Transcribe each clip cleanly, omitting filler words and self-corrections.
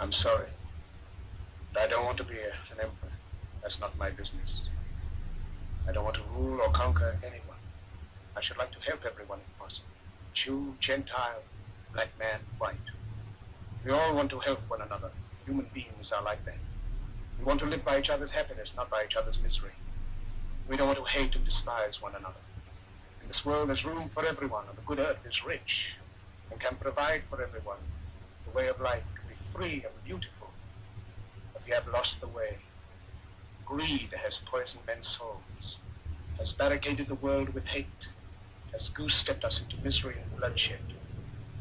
I'm sorry, but I don't want to be an emperor. That's not my business. I don't want to rule or conquer anyone. I should like to help everyone if possible. Jew, Gentile, black man, white. We all want to help one another. Human beings are like that. We want to live by each other's happiness, not by each other's misery. We don't want to hate and despise one another. In this world, there's room for everyone, and the good earth is rich and can provide for everyone. The way of life can be free and beautiful, but we have lost the way. Greed has poisoned men's souls, has barricaded the world with hate, has goose-stepped us into misery and bloodshed.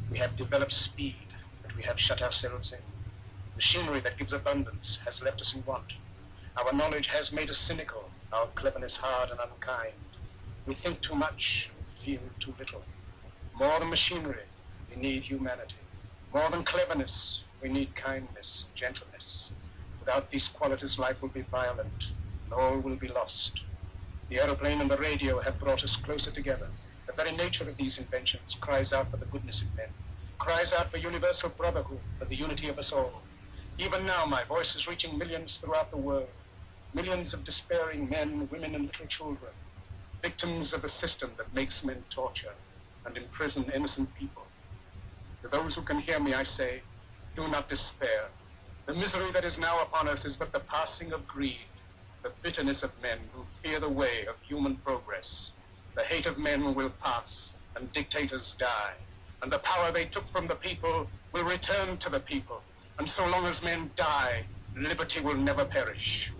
We have developed speed, but we have shut ourselves in. Machinery that gives abundance has left us in want. Our knowledge has made us cynical, our cleverness hard and unkind. We think too much and feel too little. More than machinery, we need humanity. More than cleverness, we need kindness and gentleness. Without these qualities, life will be violent, and all will be lost. The aeroplane and the radio have brought us closer together. The very nature of these inventions cries out for the goodness of men, cries out for universal brotherhood, for the unity of us all. Even now, my voice is reaching millions throughout the world, millions of despairing men, women, and little children, victims of a system that makes men torture and imprison innocent people. To those who can hear me, I say, do not despair. The misery that is now upon us is but the passing of greed, the bitterness of men who fear the way of human progress. The hate of men will pass, and dictators die, and the power they took from the people will return to the people. And so long as men die, liberty will never perish.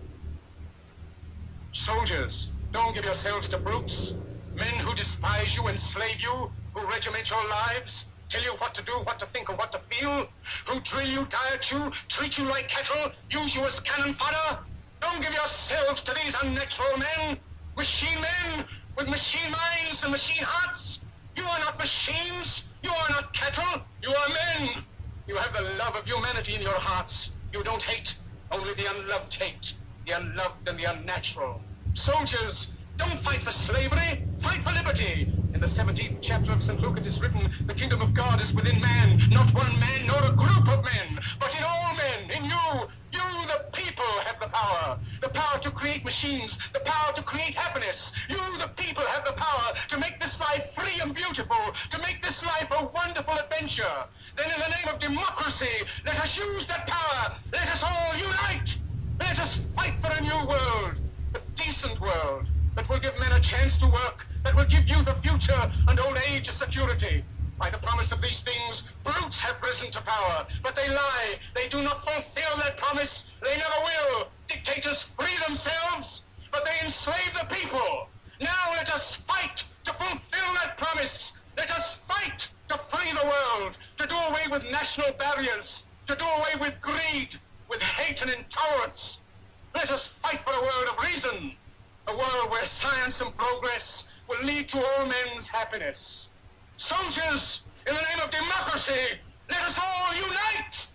Soldiers, don't give yourselves to brutes, men who despise you, enslave you, who regiment your lives, tell you what to do, what to think, and what to feel, who drill you, diet you, treat you like cattle, use you as cannon fodder. Don't give yourselves to these unnatural men, machine men with machine minds and machine hearts. You are not machines, you are not cattle, you are men. You have the love of humanity in your hearts. You don't hate, only the unloved hate, the unloved and the unnatural. Soldiers, don't fight for slavery, fight for liberty. In the 17th chapter of St. Luke it is written, the kingdom of God is within man, not one man nor a group of men, but in all men, in you. You, the people, have the power to create machines, the power to create happiness. You, the people, have the power to make this life free and beautiful, to make this life a wonderful adventure. Then in the name of democracy, let us use that power. Let us all unite. Let us fight for a new world, a decent world, that will give men a chance to work, that will give youth a future and old age a security. By the promise of these things, brutes have risen to power, but they lie. They do not fulfill that promise. They never will. Dictators free themselves, but they enslave the people. Now let us fight to fulfill that promise. Let us fight to free the world, to do away with national barriers, to do away with greed, with hate and intolerance. Let us fight for a world of reason, a world where science and progress will lead to all men's happiness. Soldiers, in the name of democracy, let us all unite!